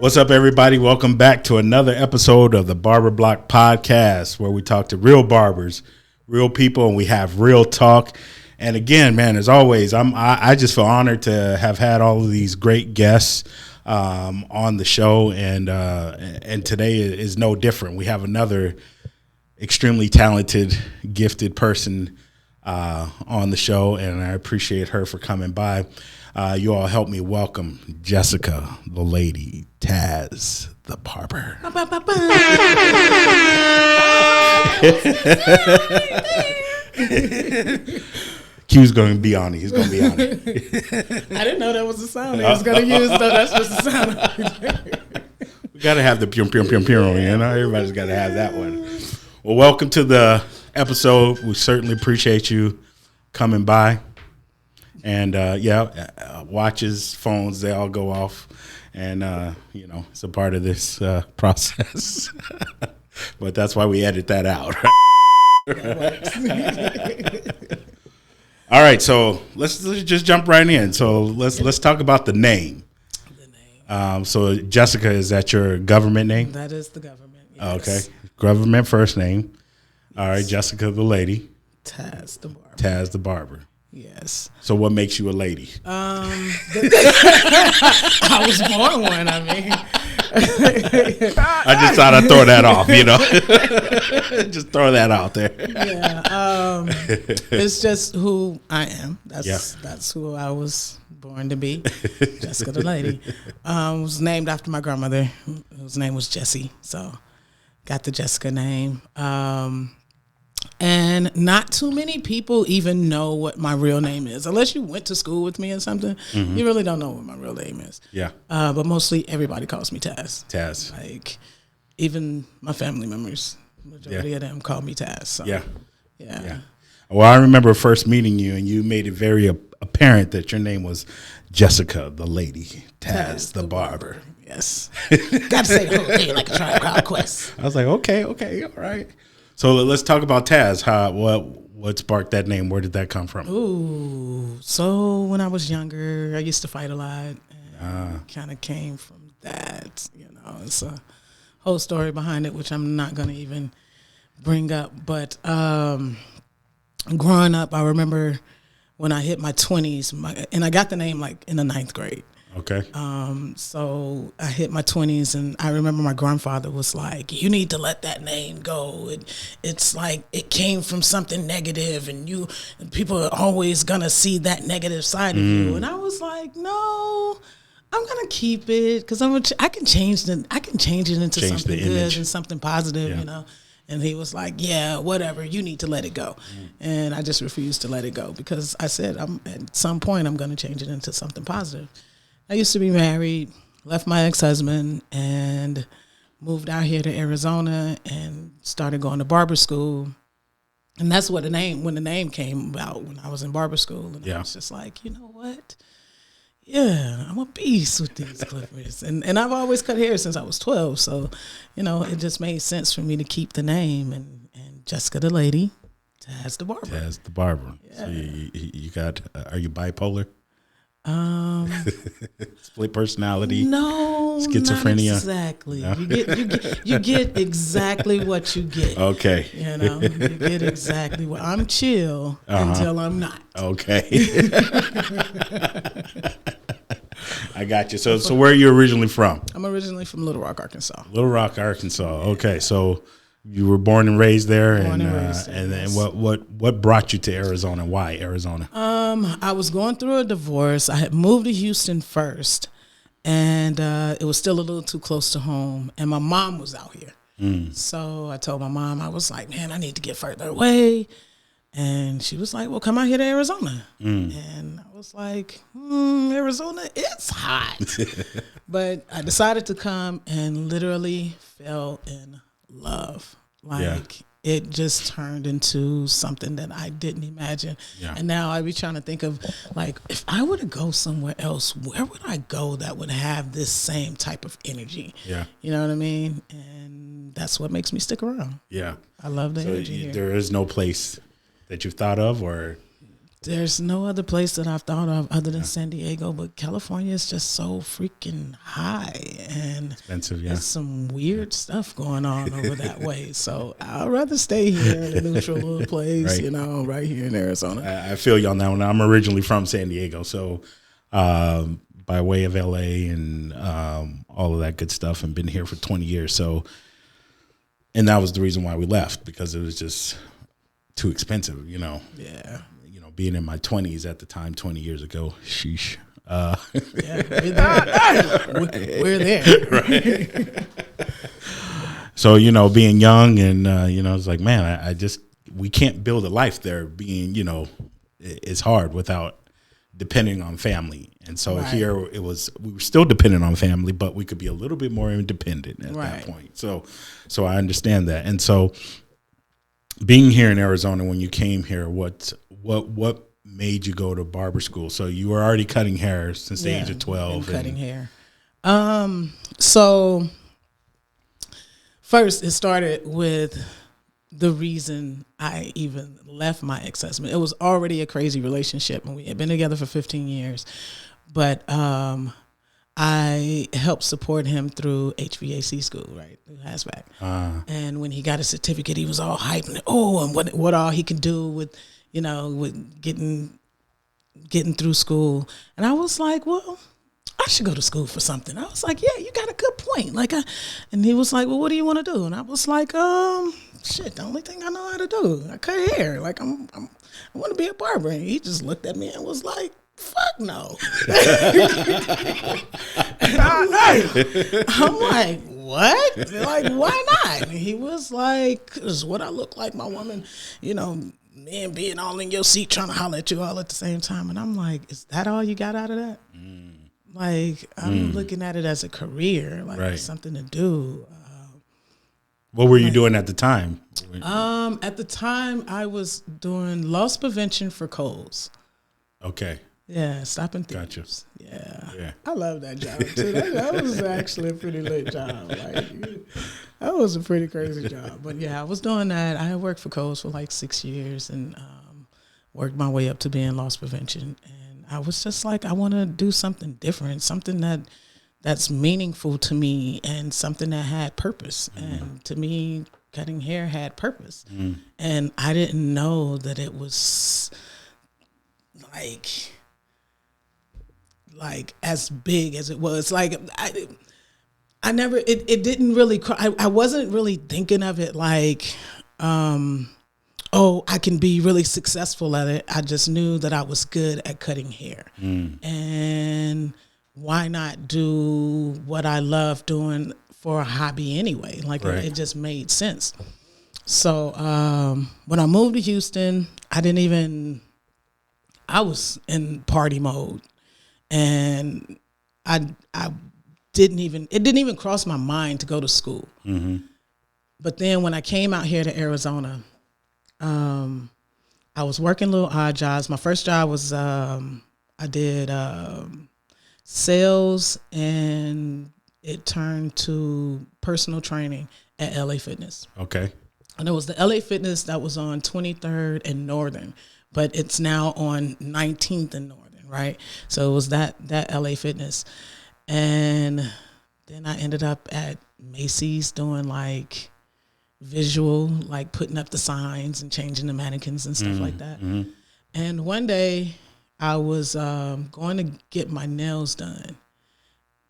What's up, everybody? Welcome back to another episode of the Barber Block Podcast, where we talk to real barbers, real people, and we have real talk. And again, man, as always, I just feel honored to have had all of these great guests on the show, and today is no different. We have another extremely talented, gifted person on the show, and I appreciate her for coming by. You all help me welcome Jessica, the lady, Tazz, the barber. Q's going to be on it. He's going to be on it. I didn't know that was the sound I was going to use, though. That's just the sound. We got to have the pium, pium, pium, pium, you know? Everybody's got to have that one. Well, welcome to the episode. We certainly appreciate you coming by. And, watches, phones, they all go off. And, it's a part of this process. But that's why we edit that out. All right, so let's just jump right in. So let's talk about the name. So Jessica, is that your government name? That is the government, yes. Okay, government first name. All right, Jessica the lady. Tazz the barber. Tazz the barber. Yes. So what makes you a lady? I was born one, I mean. I just thought I'd throw that off, just throw that out there. Yeah. It's just who I am. That's who I was born to be. Jessica the lady. Was named after my grandmother, whose name was Jessie. So got the Jessica name. And not too many people even know what my real name is. Unless you went to school with me or something, you really don't know what my real name is. Yeah. But mostly everybody calls me Tazz. Tazz. Like, even my family members, majority of them call me Tazz. So, yeah. Yeah. Well, I remember first meeting you, and you made it very apparent that your name was Jessica, the lady, Tazz, the barber. Yes. Got to say the whole thing like a Tribe Called Quest. I was like, okay, all right. So let's talk about Tazz. What sparked that name? Where did that come from? Ooh, so when I was younger, I used to fight a lot, and kind of came from that. It's a whole story behind it, which I'm not going to even bring up. But growing up, I remember when I hit my 20s, and I got the name like in the 9th grade. Okay. So I hit my 20s, and I remember my grandfather was like, "You need to let that name go. It's like it came from something negative, and people are always gonna see that negative side of you." And I was like, "No, I'm gonna keep it because I can change it into something good and something positive, And he was like, "Yeah, whatever. You need to let it go." And I just refused to let it go because I said, at some point I'm gonna change it into something positive. I used to be married, left my ex-husband, and moved out here to Arizona and started going to Barber School. And that's when the name came about, when I was in Barber School. And I was just like, you know what? Yeah, I'm a beast with these clippers. and I've always cut hair since I was 12. So, it just made sense for me to keep the name. And Jessica the lady, Tazz the barber. Tazz the barber. Yeah. So you got, are you bipolar? Split personality. No, schizophrenia. Not exactly. No? You get exactly what you get. Okay. You get exactly what. I'm chill until I'm not. Okay. I got you. So where are you originally from? I'm originally from Little Rock, Arkansas. Little Rock, Arkansas. Okay, so you were born and raised there, and what brought you to Arizona? Why Arizona? I was going through a divorce. I had moved to Houston first, and it was still a little too close to home. And my mom was out here, so I told my mom, I was like, "Man, I need to get further away." And she was like, "Well, come out here to Arizona." And I was like, "Arizona, it's hot." But I decided to come and literally fell in love. It just turned into something that I didn't imagine. Yeah. And now I be trying to think of, like, if I were to go somewhere else, where would I go that would have this same type of energy? Yeah. You know what I mean? And that's what makes me stick around. Yeah. I love the energy here. There is no place that you've thought of, or There's no other place that I've thought of other than San Diego, but California is just so freaking high, and expensive. Yeah, there's some weird stuff going on over that way. So I'd rather stay here in a neutral little place, right. Right here in Arizona. I feel you on that one. I'm originally from San Diego, so by way of LA and all of that good stuff, and been here for 20 years. So, and that was the reason why we left, because it was just too expensive, Yeah. Being in my 20s at the time, 20 years ago, sheesh. We're there. Right. So, being young and, it's like, man, we can't build a life there being, it's hard without depending on family. And so here we were still dependent on family, but we could be a little bit more independent at that point. So I understand that. And so being here in Arizona, when you came here, what made you go to barber school? So you were already cutting hair since the age of 12. Cutting hair. So first it started with the reason I even left my ex-husband. It was already a crazy relationship, and we had been together for 15 years. But I helped support him through HVAC school, right, through HAZBAC. And when he got a certificate, he was all hyped and what all he can do with getting through school. And I was like, well, I should go to school for something. I was like, yeah, you got a good point. And he was like, well, what do you want to do? And I was like, shit, the only thing I know how to do, I cut hair. I want to be a barber. And he just looked at me and was like, fuck no. And I'm like, what? Like, why not? And he was like, because what I look like, my woman, men being all in your seat trying to holler at you all at the same time. And I'm like, is that all you got out of that? Like, I'm looking at it as a career, something to do. What were you doing at the time? At the time, I was doing loss prevention for colds. Okay. Yeah, stopping thieves. Gotcha. Yeah. I love that job too. That was actually a pretty lit job. That was a pretty crazy job. But yeah, I was doing that. I worked for Coles for 6 years and worked my way up to being loss prevention. And I was just like, I want to do something different, something that's meaningful to me, and something that had purpose. And to me, cutting hair had purpose. And I didn't know that it was like as big as it was. I never, it didn't really, I wasn't really thinking of it like, I can be really successful at it. I just knew that I was good at cutting hair. And why not do what I love doing for a hobby anyway? It just made sense. So when I moved to Houston, I was in party mode, and it didn't even cross my mind to go to school. But then when I came out here to Arizona, I was working little odd jobs. My first job was I did sales, and it turned to personal training at LA Fitness. Okay. And it was the LA Fitness that was on 23rd and Northern, but it's now on 19th and Northern, right? So it was that LA Fitness. And then I ended up at Macy's doing visual, putting up the signs and changing the mannequins and stuff like that. And one day I was going to get my nails done,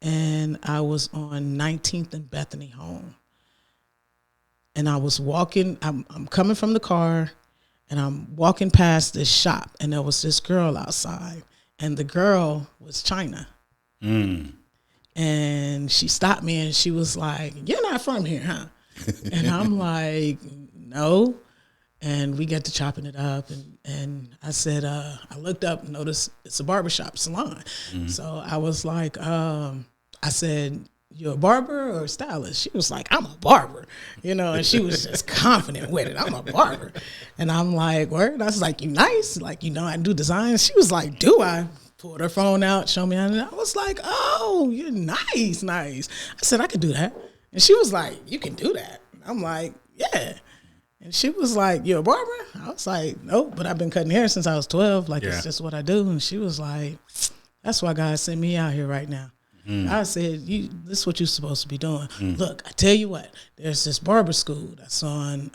and I was on 19th and Bethany Home. And I was walking, I'm coming from the car, and I'm walking past this shop, and there was this girl outside, and the girl was China. And she stopped me, and she was like, "You're not from here, huh?" And I'm like, "No." And we got to chopping it up, and I said, I looked up, noticed it's a barbershop salon. So I was like, I said, "You're a barber or a stylist?" She was like, "I'm a barber," and she was just confident with it. "I'm a barber." And I'm like, "Word?" I was like, "You nice? I do designs?" She was like, "Do I?" Pulled her phone out, showed me, and I was like, "Oh, you're nice." I said, "I could do that." And she was like, "You can do that?" I'm like, "Yeah." And she was like, "You a barber?" I was like, "Nope, but I've been cutting hair since I was 12. Like, it's just what I do." And she was like, "That's why God sent me out here right now." I said, "This is what you're supposed to be doing." Look, I tell you what, there's this barber school that's on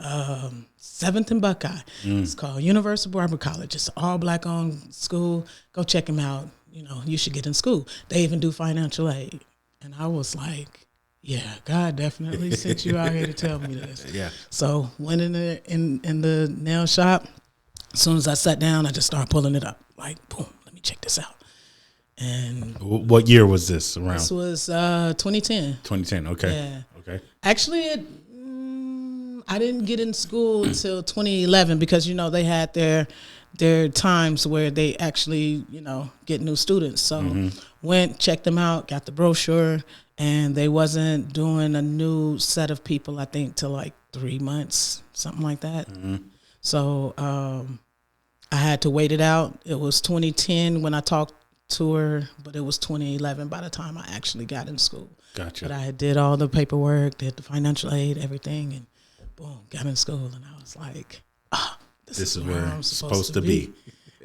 7th and Buckeye. It's called Universal Barber College. It's an all-black-owned school. Go check them out. You know, you should get in school. They even do financial aid. And I was like, yeah, God definitely sent you out here to tell me this. Yeah. So went in the nail shop. As soon as I sat down, I just started pulling it up. Like, boom, let me check this out. And what year was this around? This was 2010. 2010. Okay. Yeah. Okay. Actually, I didn't get in school until 2011 because, you know, they had their times where they actually, you know, get new students. So went, checked them out, got the brochure, and they wasn't doing a new set of people, I think, till like 3 months, something like that. So I had to wait it out. It was 2010 when I talked to her, but it was 2011 by the time I actually got in school. Gotcha. But I did all the paperwork, did the financial aid, everything, and boom, got in school. And I was like, this is where I'm supposed to be.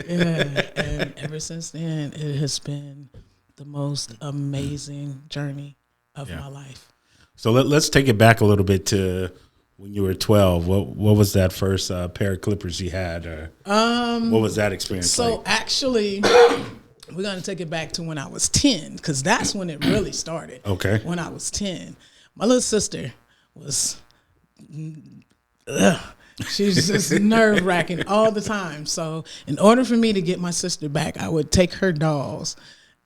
Yeah, and ever since then, it has been the most amazing journey of my life. So let's take it back a little bit to when you were 12. What was that first pair of clippers you had? Or what was that experience like? So actually, we're going to take it back to when I was 10 because that's when it really started. Okay. When I was 10. My little sister was... she's just nerve-wracking all the time. So in order for me to get my sister back, I would take her dolls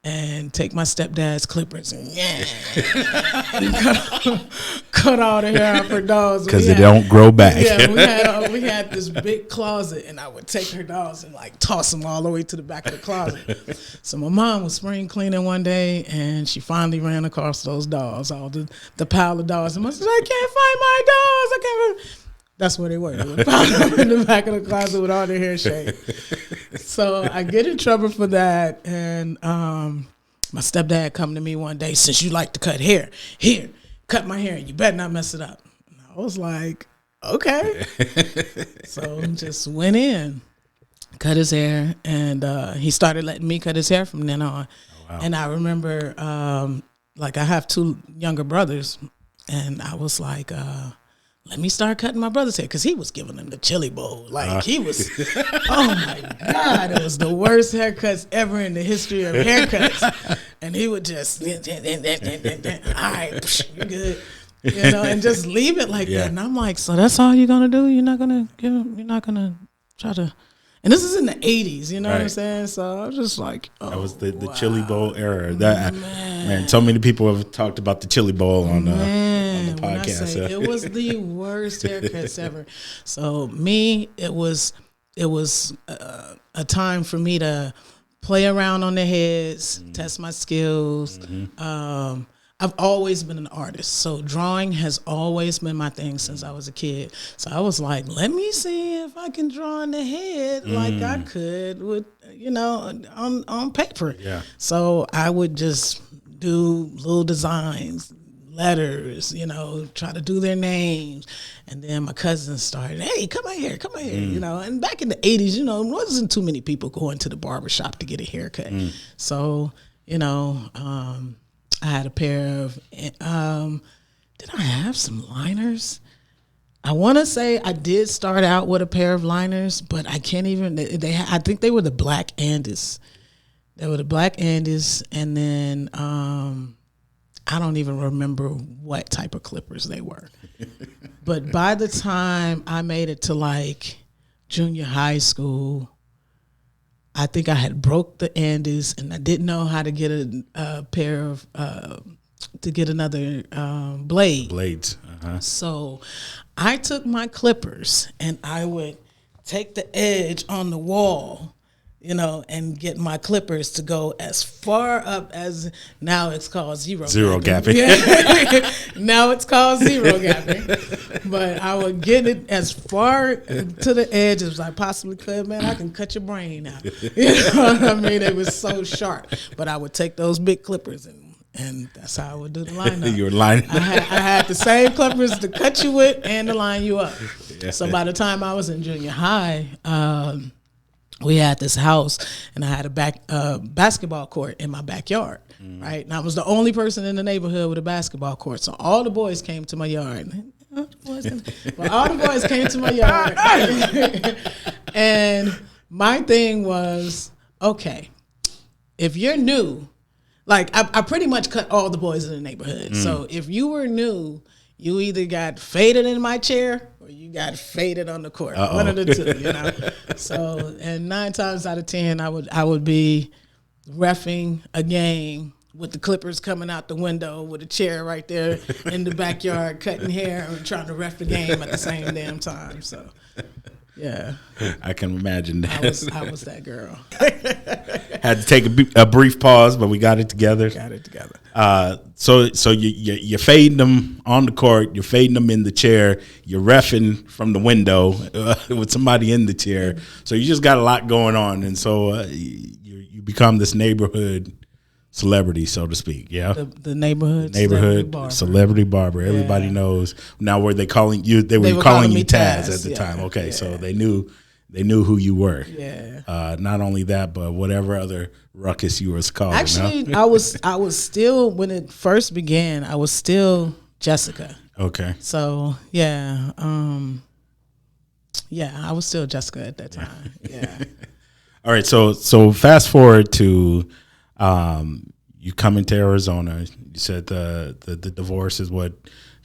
and take my stepdad's clippers and cut all the hair off her dolls. Because they don't grow back. Yeah, we had this big closet, and I would take her dolls and like toss them all the way to the back of the closet. So my mom was spring cleaning one day, and she finally ran across those dolls, all the pile of dolls. And I said, "I can't find my dolls. I can't." That's where they were. They were piled in the back of the closet with all their hair shaved. So I get in trouble for that, and my stepdad come to me one day, "Since you like to cut hair, here, cut my hair. You better not mess it up." And I was like, okay. So just went in, cut his hair, and he started letting me cut his hair from then on. Oh, wow. And I remember, like I have 2 younger brothers, and I was like, let me start cutting my brother's hair because he was giving them the chili bowl. Like he was, oh my God, it was the worst haircuts ever in the history of haircuts. And he would just, all right, you're good, you know, and just leave it like that. And I'm like, so that's all you're gonna do? You're not gonna try to. And this is in the 80s, you know what I'm saying? So I was just like, oh, that was the chili bowl era. That man, so many people have talked about the chili bowl on the podcast. It was the worst haircuts ever. So it was a time for me to play around on the heads, test my skills. I've always been an artist, so drawing has always been my thing since I was a kid. So I was like, let me see if I can draw in the head like I could with, you know, on paper. Yeah. So I would just do little designs, letters, you know, try to do their names. And then my cousins started, "Hey, come out here, you know. And back in the 80s, you know, there wasn't too many people going to the barber shop to get a haircut. So, you know, I had a pair of, did I have some liners? I want to say I did start out with a pair of liners, but I can't even, I think they were the Black Andes. They were the Black Andes, and then I don't even remember what type of clippers they were. But by the time I made it to like junior high school, I think I had broke the Andes, and I didn't know how to get a pair of to get another blades. So I took my clippers and I would take the edge on the wall, you know, and get my clippers to go as far up as, now it's called zero gapping. Yeah. Now it's called zero gapping. But I would get it as far to the edge as I possibly could. Man, I can cut your brain out. You know what I mean? It was so sharp. But I would take those big clippers And that's how I would do the lineup. You were lining. I had the same clippers to cut you with and to line you up. Yeah. So by the time I was in junior high, we had this house, and I had a basketball court in my backyard. Right, and I was the only person in the neighborhood with a basketball court. So all the boys came to my yard. Well, all the boys came to my yard, and my thing was, okay, if you're new. Like, I pretty much cut all the boys in the neighborhood. So if you were new, you either got faded in my chair or you got faded on the court. One of the two, you know. So, and 9 times out of 10, I would be reffing a game with the clippers coming out the window with a chair right there in the backyard, cutting hair and trying to ref the game at the same damn time. So, yeah. I can imagine that. I was that girl. Had to take a brief pause, but we got it together. So you're fading them on the court. You're fading them in the chair. You're reffing from the window with somebody in the chair. So you just got a lot going on, and so you become this neighborhood celebrity, so to speak. Yeah, the neighborhood celebrity barber. Everybody knows now. Were they calling you? They were calling you Tazz at the time. Okay, so they knew who you were. Yeah. Not only that, but whatever other ruckus you was calling. Actually, I was still, when it first began, I was still Jessica. Okay. So yeah, I was still Jessica at that time. Yeah. All right. So fast forward to. You come into Arizona. You said the divorce is what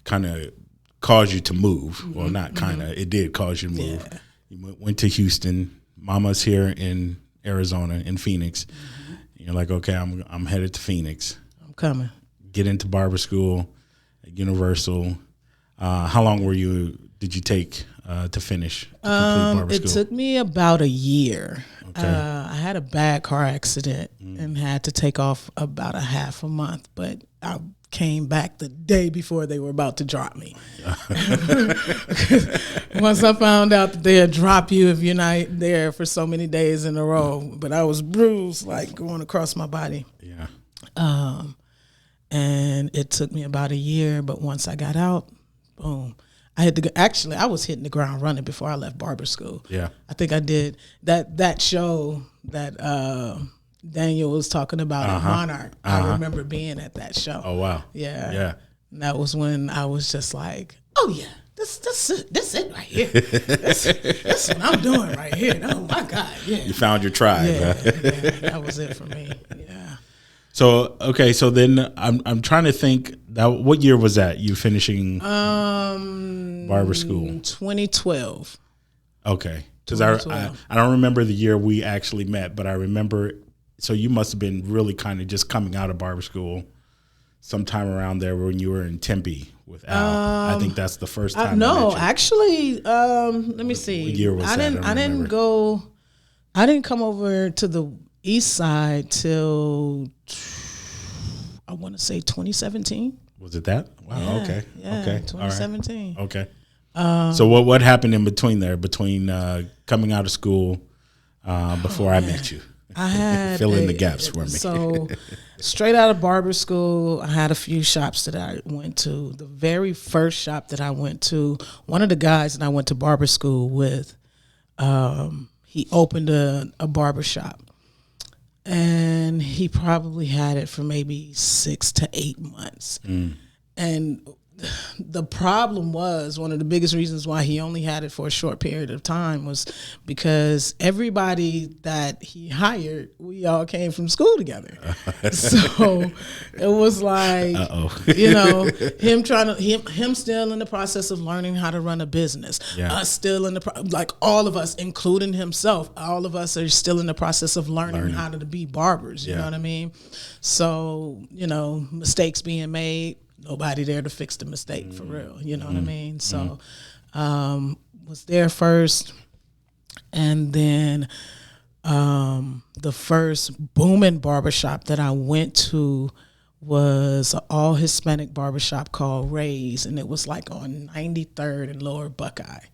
kind of caused you to move. Mm-hmm. Well, not kind of. Mm-hmm. It did cause you to move. Yeah. You went to Houston. Mama's here in Arizona, in Phoenix. Mm-hmm. You're like, okay, I'm headed to Phoenix. I'm coming. Get into Barber School at Universal. How long did you take to finish to complete Barber School? It took me about a year. Okay. I had a bad car accident and had to take off about a half a month, but I came back the day before they were about to drop me. Once I found out that they'd drop you if you're not there for so many days in a row, but I was bruised, like going across my body. Yeah. And it took me about a year, but once I got out, boom. I was hitting the ground running before I left Barber School. Yeah. I think I did that show that Daniel was talking about in Monarch. I remember being at that show. Oh, wow. Yeah. Yeah. And that was when I was just like, oh, yeah, that's it right here. That's what I'm doing right here. Oh, my God, yeah. You found your tribe. Yeah, that was it for me, yeah. So, okay, so then I'm trying to think, what year was that, you finishing Barber School? 2012. Okay. Because I don't remember the year we actually met, but I remember, so you must have been really kind of just coming out of Barber School sometime around there when you were in Tempe with Al. I think that's the first time. No, actually, let me see. What year was that? I didn't come over to the East Side till I want to say 2017. Was it that? Wow. Yeah, okay. Yeah, okay. 2017. Right. Okay. So what happened in between there, coming out of school before I met you? I had fill in the gaps for me. So straight out of Barber School, I had a few shops that I went to. The very first shop that I went to, one of the guys that I went to Barber School with, he opened a barber shop. And he probably had it for maybe 6 to 8 months. And the problem was, one of the biggest reasons why he only had it for a short period of time was because everybody that he hired, we all came from school together. So it was like, him still in the process of learning how to run a business. Yeah. Us still in like all of us, including himself, all of us are still in the process of learning how to be barbers. You know what I mean? So, mistakes being made. Nobody there to fix the mistake for real. You know what I mean? So was there first. And then the first booming barbershop that I went to was an all Hispanic barbershop called Ray's. And it was like on 93rd and Lower Buckeye.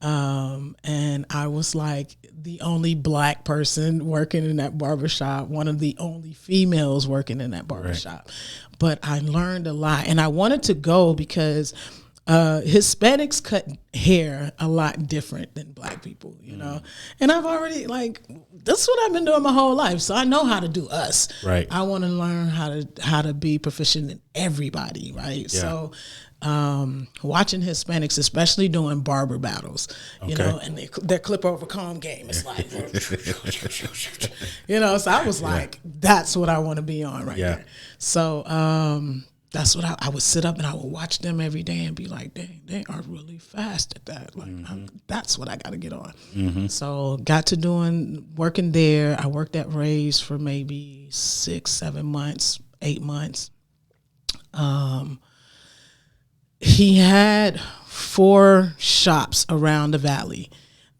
And I was like the only black person working in that barbershop, one of the only females working in that barbershop. Right. But I learned a lot, and I wanted to go because Hispanics cut hair a lot different than black people, you know. And I've already that's what I've been doing my whole life, so I know how to do us. Right. I want to learn how to be proficient in everybody, right? Yeah. So watching Hispanics, especially doing barber battles, you know, and their clip over comb game, it's like, you know, so I was like, that's what I want to be on right there. So that's what I would sit up and I would watch them every day and be like, dang, they are really fast at that. Like, that's what I got to get on. So got to working there. I worked at Ray's for maybe 6, 7 months, 8 months. He had 4 shops around the valley.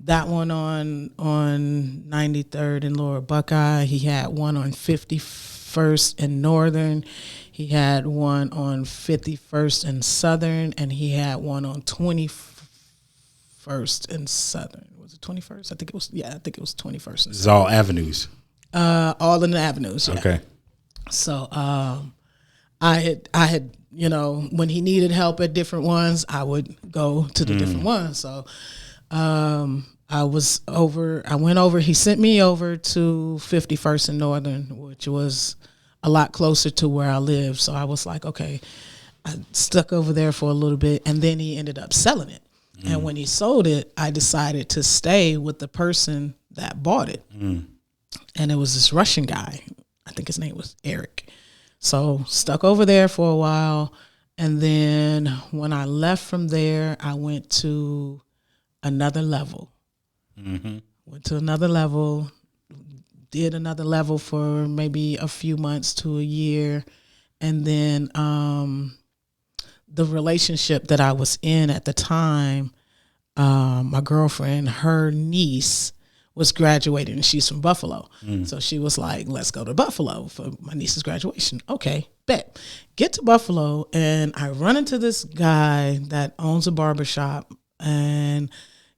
That one on 93rd and Lower Buckeye. He had one on 51st and Northern. He had one on 51st and Southern, and he had one on 21st and Southern. Was it 21st? I think it was 21st. This is all avenues. All in the avenues. Yeah. Okay. So I had you know, when he needed help at different ones, I would go to the different ones. So I went over, he sent me over to 51st and Northern, which was a lot closer to where I live. So I was like, okay, I stuck over there for a little bit, and then he ended up selling it. And when he sold it, I decided to stay with the person that bought it. And it was this Russian guy. I think his name was Eric. So stuck over there for a while. And then when I left from there, I went to another level. Went to another level, did another level for maybe a few months to a year. And then the relationship that I was in at the time, my girlfriend, her niece was graduating, and she's from Buffalo. So she was like, let's go to Buffalo for my niece's graduation. Okay, bet. Get to Buffalo, and I run into this guy that owns a barbershop and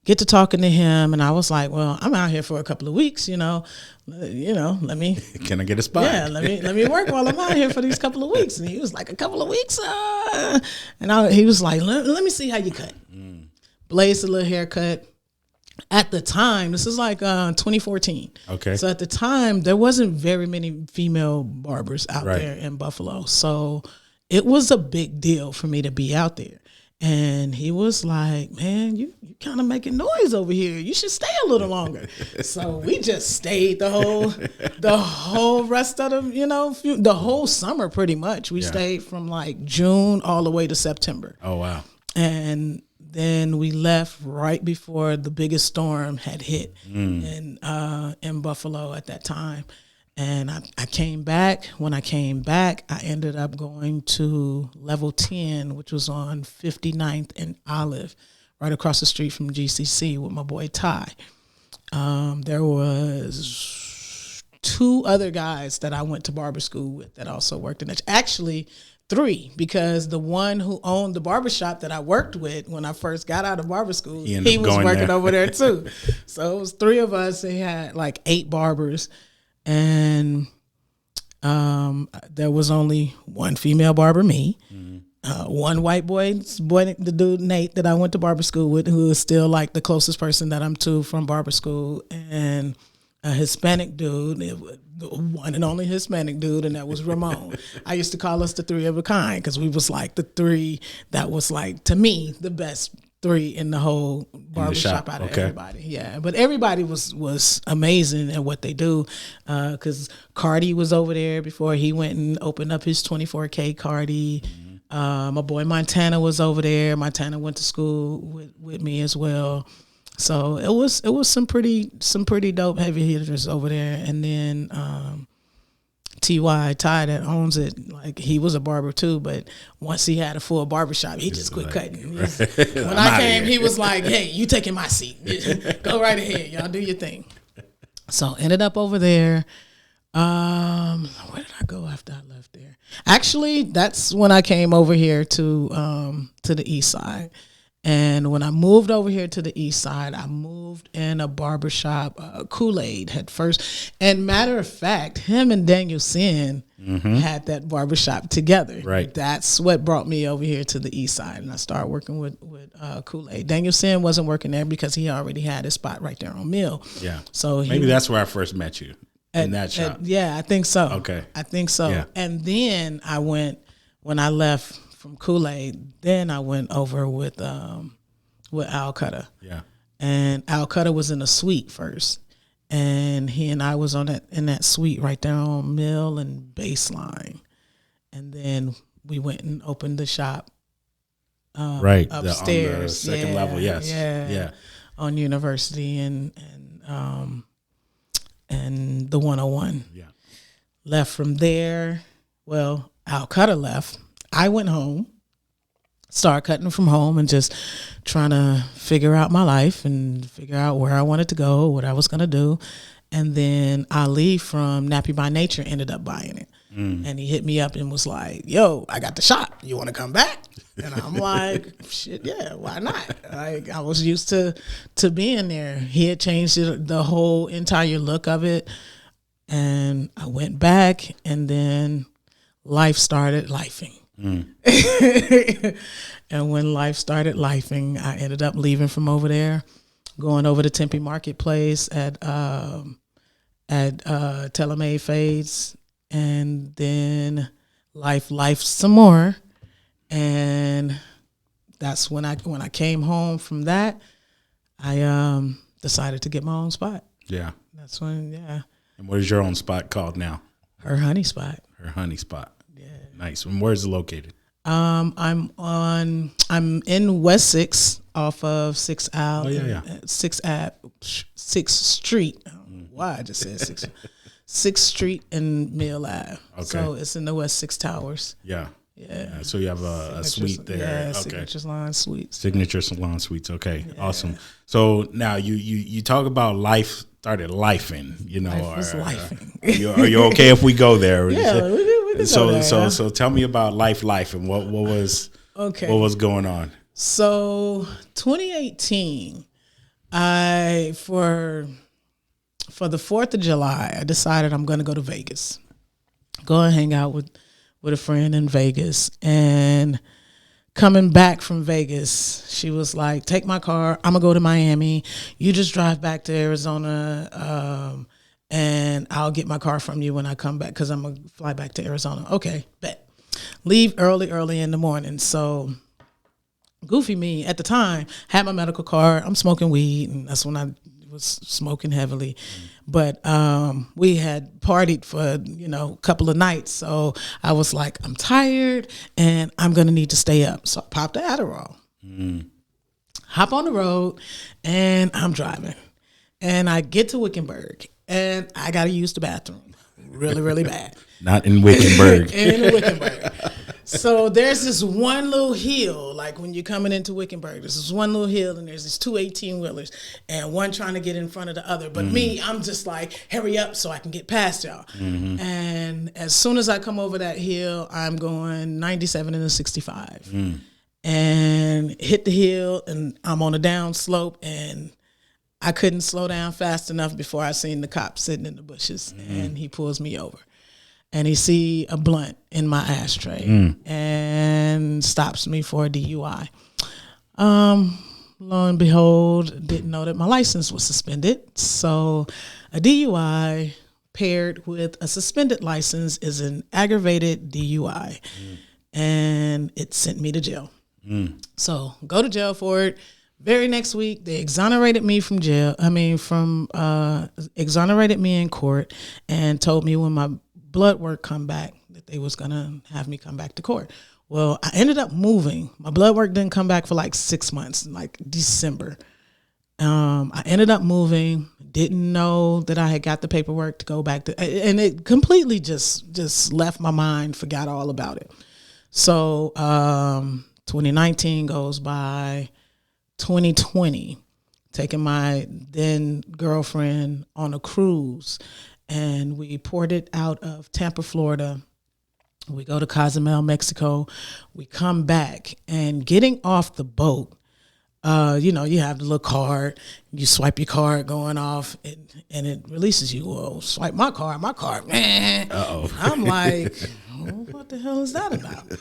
get to talking to him. And I was like, well, I'm out here for a couple of weeks, you know, let me. Can I get a spot? Yeah, let me work while I'm out here for these couple of weeks. And he was like, a couple of weeks? He was like, let me see how you cut. Blazed a little haircut. At the time, this is like 2014. Okay. So at the time, there wasn't very many female barbers out there in Buffalo. So it was a big deal for me to be out there. And he was like, man, you kind of making noise over here. You should stay a little longer. So we just stayed the whole rest of the whole summer pretty much. We stayed from like June all the way to September. Oh, wow. And then we left right before the biggest storm had hit in Buffalo at that time. And I came back. When I came back, I ended up going to level 10, which was on 59th and Olive, right across the street from GCC with my boy Ty. There was 2 other guys that I went to barber school with that also worked in that. Actually, 3, because the one who owned the barbershop that I worked with when I first got out of barber school, he was working over there too. So it was 3 of us. He had like 8 barbers, and there was only 1 female barber, me, 1 white boy, the dude Nate that I went to barber school with, who is still like the closest person that I'm to from barber school, and a Hispanic dude, the one and only Hispanic dude, and that was Ramon. I used to call us the 3 of a kind because we was like the 3 that was like, to me, the best 3 in the whole barbershop out of everybody. Yeah, but everybody was amazing at what they do, because Cardi was over there before he went and opened up his 24K Cardi. My boy Montana was over there. Montana went to school with me as well. So it was some pretty dope heavy hitters over there. And then Ty that owns it, like, he was a barber too, but once he had a full barbershop, he just quit cutting. When I came, he was like, hey, you taking my seat. Go right ahead. Y'all do your thing. So ended up over there. Where did I go after I left there? Actually, that's when I came over here to the east side. And when I moved over here to the east side, I moved in a barbershop. Kool-Aid had first. And matter of fact, him and Daniel Sin had that barbershop together. Right. That's what brought me over here to the east side. And I started working with Kool-Aid. Daniel Sin wasn't working there because he already had his spot right there on Mill. Yeah. So maybe that's where I first met you, in that shop. Yeah, I think so. Okay. I think so. Yeah. And then when I left from Kool-Aid, then I went over with Al Cutter. Yeah. And Al Cutter was in a suite first. And he and I was in that suite right there on Mill and Baseline. And then we went and opened the shop right upstairs. On the second level, yes. Yeah. On University and the 101. Yeah. Left from there. Well, Al Cutter left. I went home, started cutting from home and just trying to figure out my life and figure out where I wanted to go, what I was going to do. And then Ali from Nappy by Nature ended up buying it. And he hit me up and was like, yo, I got the shop. You want to come back? And I'm like, shit, yeah, why not? I was used to being there. He had changed the whole entire look of it. And I went back, and then life started lifing. And when life started lifing, I ended up leaving from over there, going over to Tempe Marketplace at Telemade Fades, and then life some more. And that's when I came home from that, I decided to get my own spot. Yeah. That's when, yeah. And what is your own spot called now? Her Honey Spot. Her Honey Spot. Yeah. Nice. And where's it located? I'm in West 6 off of 6th Ave. Oh, yeah. 6th Street. I don't know why I just said 6th. 6th Street and Mill Ave. Okay. So it's in the West 6 Towers. Yeah. Yeah. So you have a suite there. Yeah, okay. Signature Salon Suites. Signature Salon Suites. Okay. Yeah. Awesome. So now you talk about life started lifing, you know. Life was lifing. Are you okay if we go there? Yeah, we can go there. So tell me about life and what was going on. So 2018, for the 4th of July, I decided I'm going to go to Vegas. Go and hang out with a friend in Vegas. And coming back from Vegas, she was like, take my car. I'm going to go to Miami. You just drive back to Arizona, and I'll get my car from you when I come back because I'm going to fly back to Arizona. Okay, bet. Leave early in the morning. So goofy me at the time had my medical card. I'm smoking weed, and that's when I was smoking heavily. But we had partied for a couple of nights, so I was like, I'm tired and I'm gonna need to stay up. So I popped the Adderall, hop on the road, and I'm driving, and I get to Wickenburg, and I gotta use the bathroom really bad. Not in Wickenburg. In Wickenburg. So there's this one little hill, like when you're coming into Wickenburg, there's this one little hill, and there's these two 18-wheelers, and one trying to get in front of the other. But me, I'm just like, hurry up so I can get past y'all. And as soon as I come over that hill, I'm going 97 and a 65. And hit the hill, and I'm on a down slope, and I couldn't slow down fast enough before I seen the cop sitting in the bushes, and he pulls me over. And he see a blunt in my ashtray and stops me for a DUI. Lo and behold, didn't know that my license was suspended. So a DUI paired with a suspended license is an aggravated DUI. And it sent me to jail. So go to jail for it. Very next week, they exonerated me from jail. Exonerated me in court and told me when my blood work come back that they was gonna have me come back to court. Well, I ended up moving. My blood work didn't come back for like 6 months, like December. I ended up moving. Didn't know that I had got the paperwork to go back to, and it completely just left my mind. Forgot all about it. So 2019 goes by. 2020, taking my then girlfriend on a cruise. And we ported out of Tampa, Florida. We go to Cozumel, Mexico. We come back, and getting off the boat, You have the little card. You swipe your card going off, and it releases you. Well, swipe my card. Uh-oh. I'm like, what the hell is that about?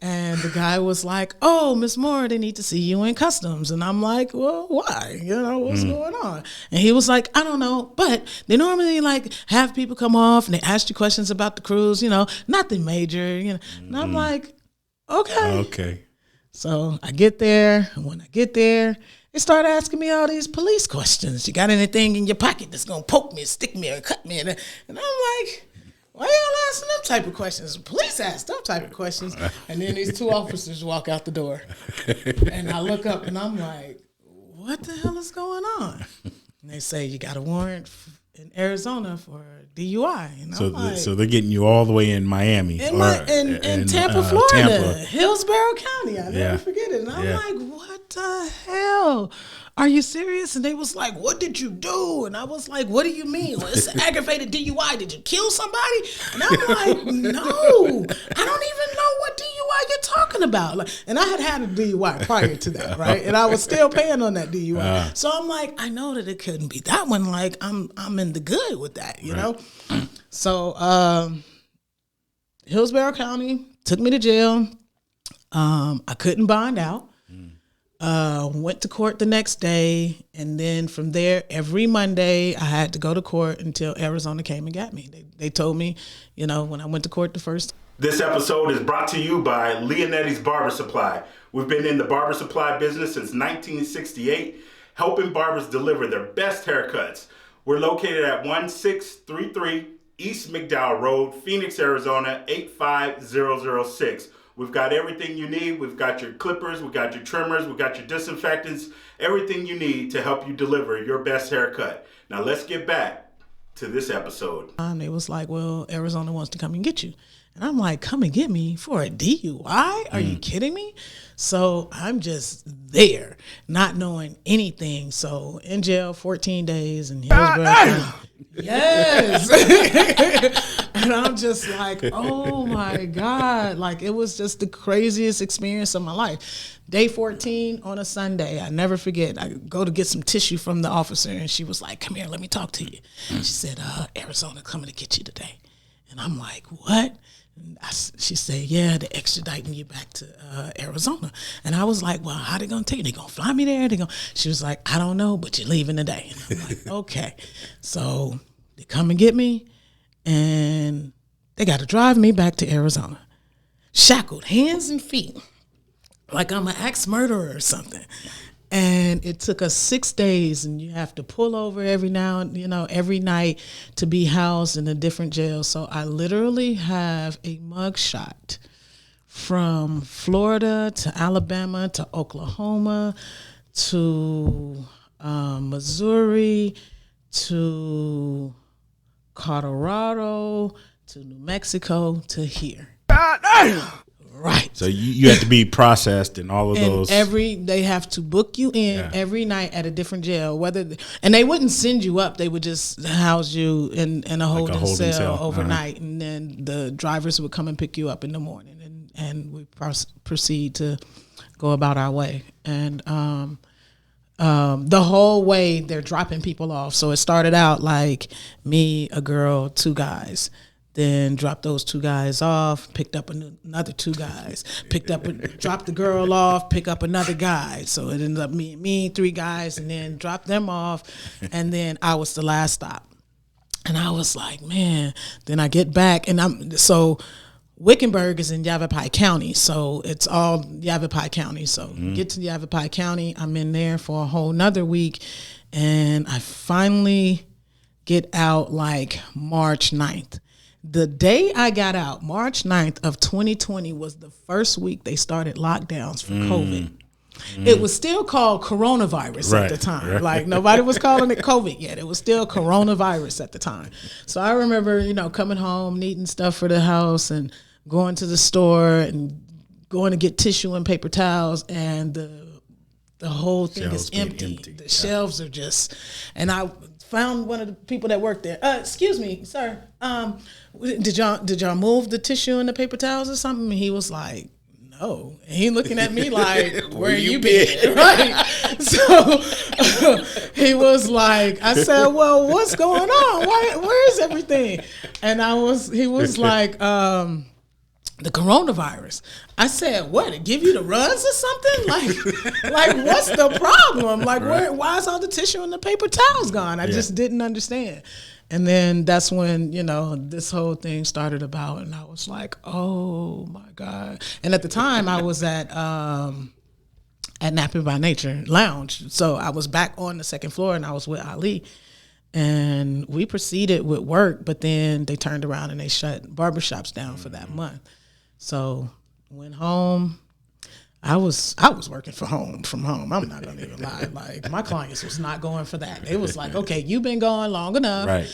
And the guy was like, oh, Miss Moore, they need to see you in customs. And I'm like, well, why? What's going on? And he was like, I don't know. But they normally have people come off and they ask you questions about the cruise, nothing major, And I'm like, okay. Okay. So I get there. And when I get there, they start asking me all these police questions. You got anything in your pocket that's going to poke me, stick me, or cut me? And I'm like, why y'all asking them type of questions? Police ask them type of questions. And then these two officers walk out the door. And I look up and I'm like, what the hell is going on? And they say, you got a warrant in Arizona for DUI. And I'm like, so they're getting you all the way in Miami. In Tampa, Florida. Tampa. Hillsborough County. I never forget it. And I'm like, what the hell? Are you serious? And they was like, what did you do? And I was like, what do you mean? Well, it's an aggravated DUI. Did you kill somebody? And I'm like, no, I don't even know what DUI you're talking about. And I had a DUI prior to that, right? And I was still paying on that DUI. So I'm like, I know that it couldn't be that one. I'm in the good with that, you know? So Hillsborough County took me to jail. I couldn't bond out. Went to court the next day, and then from there, every Monday, I had to go to court until Arizona came and got me. They told me, when I went to court the first time. This episode is brought to you by Leonettis Barber Supply. We've been in the barber supply business since 1968, helping barbers deliver their best haircuts. We're located at 1633 East McDowell Road, Phoenix, Arizona, 85006. We've got everything you need. We've got your clippers, we've got your trimmers, we've got your disinfectants, everything you need to help you deliver your best haircut. Now let's get back to this episode. They was like, well, Arizona wants to come and get you. And I'm like, come and get me for a DUI? Are you kidding me? So I'm just there, not knowing anything. So in jail, 14 days in Hillsborough. Yes. And I'm just like, oh my God. It was just the craziest experience of my life. Day 14 on a Sunday, I never forget. I go to get some tissue from the officer, and she was like, come here, let me talk to you. She said, Arizona coming to get you today. And I'm like, what? She said, yeah, they're extraditing you back to Arizona. And I was like, well, how they going to take you? They going to fly me there? She was like, I don't know, but you're leaving today. And I'm like, okay. So they come and get me, and they got to drive me back to Arizona. Shackled, hands and feet, like I'm an axe murderer or something. And it took us 6 days, and you have to pull over every night to be housed in a different jail. So I literally have a mugshot from Florida to Alabama to Oklahoma to Missouri to Colorado to New Mexico to here. Right. So you have to be processed in all of those. They have to book you in every night at a different jail. And they wouldn't send you up. They would just house you in a holding cell overnight. And then the drivers would come and pick you up in the morning. And we proceed to go about our way. And the whole way they're dropping people off. So it started out like me, a girl, 2 guys. Then dropped those 2 guys off, picked up another 2 guys, dropped the girl off, pick up another guy. So it ended up me, 3 guys, and then dropped them off. And then I was the last stop. And I was like, man, then I get back. And so Wickenburg is in Yavapai County. So it's all Yavapai County. So get to Yavapai County. I'm in there for a whole nother week. And I finally get out March 9th. The day I got out, March 9th of 2020, was the first week they started lockdowns for COVID. It was still called coronavirus at the time. Right. Nobody was calling it COVID yet. It was still coronavirus at the time. So I remember, coming home, needing stuff for the house and going to the store and going to get tissue and paper towels, and the whole thing is empty. The shelves are just, and I found one of the people that worked there. Excuse me, sir. Did y'all move the tissue and the paper towels or something? And he was like, no, no. And he looking at me like, where you been? Right. So he was like, I said, well, what's going on? Where is everything? And he was like, the coronavirus. I said, what? It give you the runs or something? Like what's the problem? Like, why is all the tissue and the paper towels gone? I just didn't understand. And then that's when, this whole thing started about, and I was like, oh my God. And at the time I was at Napping by Nature Lounge. So I was back on the second floor and I was with Ali. And we proceeded with work, but then they turned around and they shut barbershops down for that month. So went home. I was working from home. I'm not gonna even lie. Like, my clients was not going for that. It was like, okay, you've been gone long enough, right?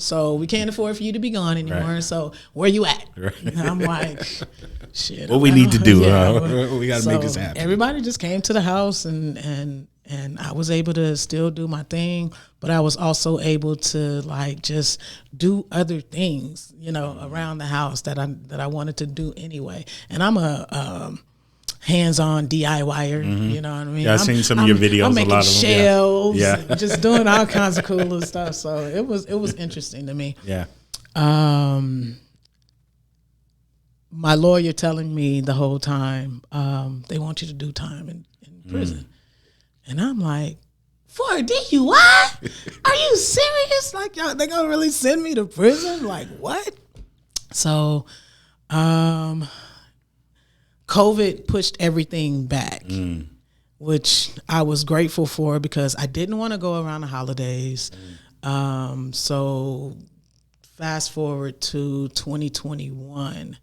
So we can't afford for you to be gone anymore. Right. So where you at? Right. And I'm like, shit. What we need to do? We got to make this happen. Everybody just came to the house, and I was able to still do my thing, but I was also able to just do other things, around the house that I wanted to do anyway. And I'm a hands-on DIYer, you know what I mean? Yeah, I've seen some of your videos. I'm making a lot of shelves, them. Yeah. Just doing all kinds of cool stuff. So it was interesting to me. Yeah. My lawyer telling me the whole time, they want you to do time in prison. And I'm like, for a DUI? Are you serious? Like, y'all, they gonna really send me to prison? Like, what? So, COVID pushed everything back, which I was grateful for because I didn't want to go around the holidays. So fast forward to 2021.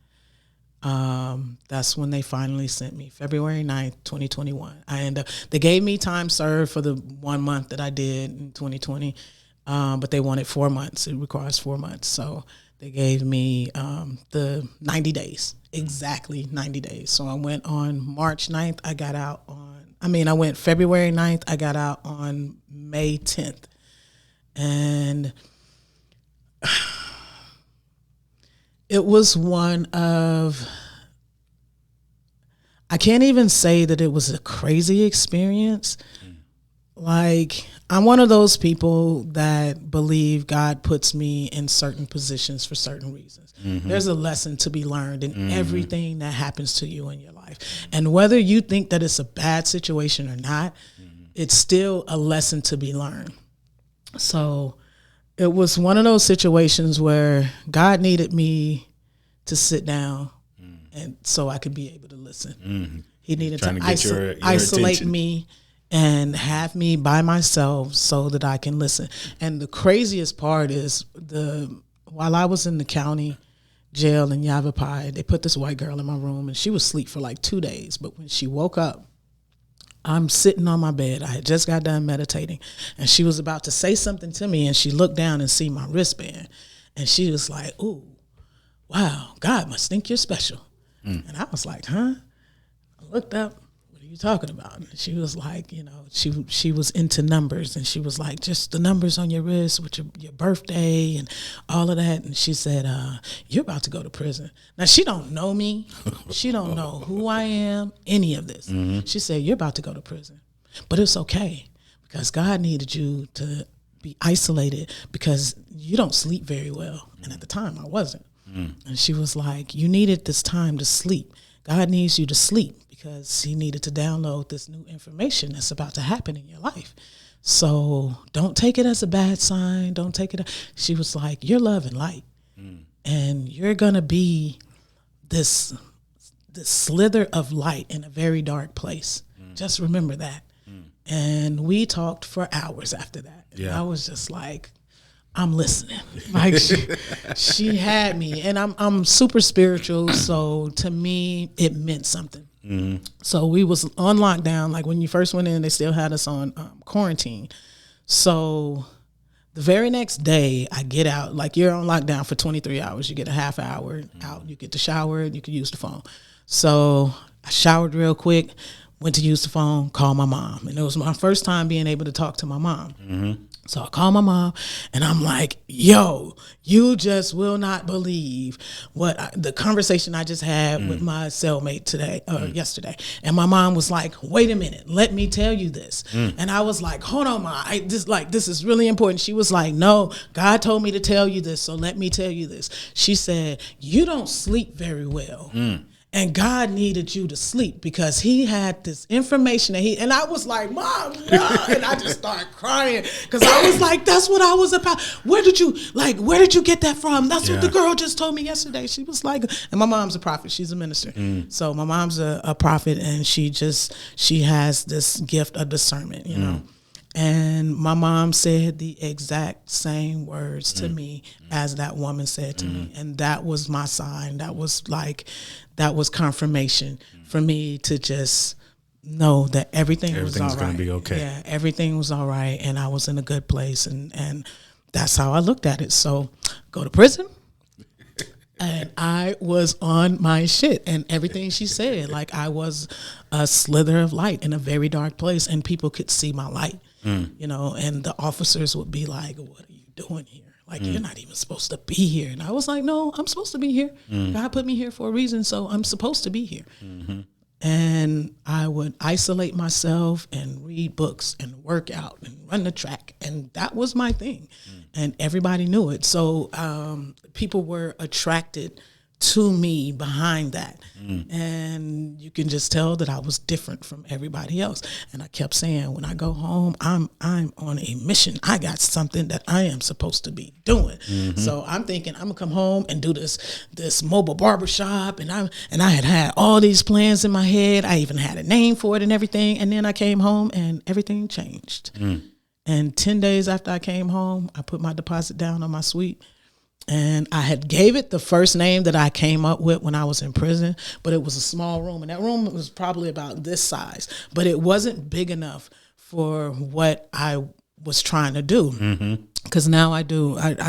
That's when they finally sent me, February 9th, 2021. They gave me time served for the 1 month that I did in 2020, but they wanted 4 months. It requires 4 months. So they gave me the 90 days, exactly 90 days. So I went on March 9th. I went February 9th. I got out on May 10th. And it was one of, I can't even say that it was a crazy experience. Like, I'm one of those people that believe God puts me in certain positions for certain reasons. There's a lesson to be learned in everything that happens to you in your life. And whether you think that it's a bad situation or not, it's still a lesson to be learned. So it was one of those situations where God needed me to sit down and so I could be able to listen. He needed to isolate me and have me by myself so that I can listen. And the craziest part is while I was in the county jail in Yavapai, they put this white girl in my room and she was asleep for like 2 days. But when she woke up, I'm sitting on my bed. I had just got done meditating and she was about to say something to me and she looked down and see my wristband and she was like, ooh, wow, God must think you're special. And I was like, huh? I looked up. What are you talking about? And she was like, she was into numbers and she was like, just the numbers on your wrist with your birthday and all of that. And she said, you're about to go to prison. Now, she don't know me. She don't know who I am, any of this. She said, you're about to go to prison. But it's okay because God needed you to be isolated because you don't sleep very well. And at the time, I wasn't. And she was like, you needed this time to sleep. God needs you to sleep because he needed to download this new information that's about to happen in your life. So don't take it as a bad sign. Don't take it. She was like, you're love and light. And you're going to be this slither of light in a very dark place. Just remember that. And we talked for hours after that. And I was just like, I'm listening. Like she had me, and I'm super spiritual. So to me, it meant something. So we was on lockdown. Like when you first went in, they still had us on quarantine. So the very next day, I get out. Like you're on lockdown for 23 hours. You get a half hour out. You get to shower. You can use the phone. So I showered real quick. Went to use the phone. Called my mom, and it was my first time being able to talk to my mom. So I call my mom and I'm like, yo, you just will not believe the conversation I just had with my cellmate today or yesterday. And my mom was like, wait a minute, let me tell you this. And I was like, hold on, Ma, this is really important. She was like, no, God told me to tell you this, so let me tell you this. She said, you don't sleep very well. And God needed you to sleep because he had this information and I was like, Mom, no. And I just started crying because I was like, that's what I was about. Where did you get that from? That's what the girl just told me yesterday. She was like, and my mom's a prophet. She's a minister. So my mom's a prophet, and she has this gift of discernment, you know. And my mom said the exact same words to me as that woman said to me. And that was my sign. That was confirmation for me to just know that everything was all right. Going to be okay. Yeah, everything was all right. And I was in a good place. And that's how I looked at it. So go to prison. And I was on my shit, and everything she said, like I was a slither of light in a very dark place, and people could see my light, you know, and the officers would be like, what are you doing here? Like, you're not even supposed to be here. And I was like, no, I'm supposed to be here. God put me here for a reason, so I'm supposed to be here. And I would isolate myself and read books and work out and run the track. And that was my thing. And everybody knew it. So people were attracted to me behind that. And you can just tell that I was different from everybody else. And I kept saying, when I go home, I'm on a mission. I got something that I am supposed to be doing. So I'm thinking I'm gonna come home and do this mobile barber shop. And I had all these plans in my head. I even had a name for it and everything. And then I came home and everything changed. And 10 days after I came home, I put my deposit down on my suite. And I had gave it the first name that I came up with when I was in prison, but it was a small room. And that room was probably about this size, but it wasn't big enough for what I was trying to do. Because now I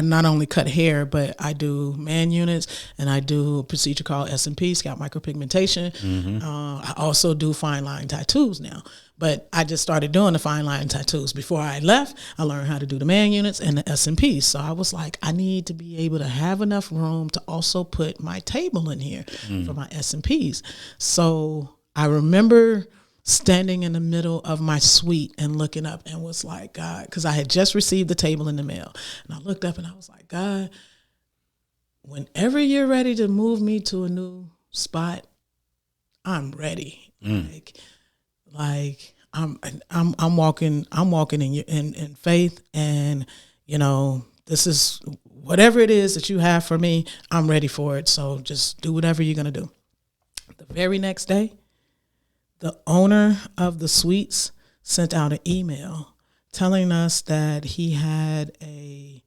not only cut hair, but I do man units, and I do a procedure called S&P, scalp micropigmentation. I also do fine line tattoos now. But I just started doing the fine line tattoos. Before I left, I learned how to do the man units and the S&Ps. So I was like, I need to be able to have enough room to also put my table in here for my S&Ps. So I remember standing in the middle of my suite and looking up and was like, God, because I had just received the table in the mail. And I looked up and I was like, God, whenever you're ready to move me to a new spot, I'm ready. Like I'm walking in faith, and you know, this is whatever it is that you have for me, I'm ready for it. So just do whatever you're gonna do. The very next day, the owner of the suites sent out an email telling us that he had a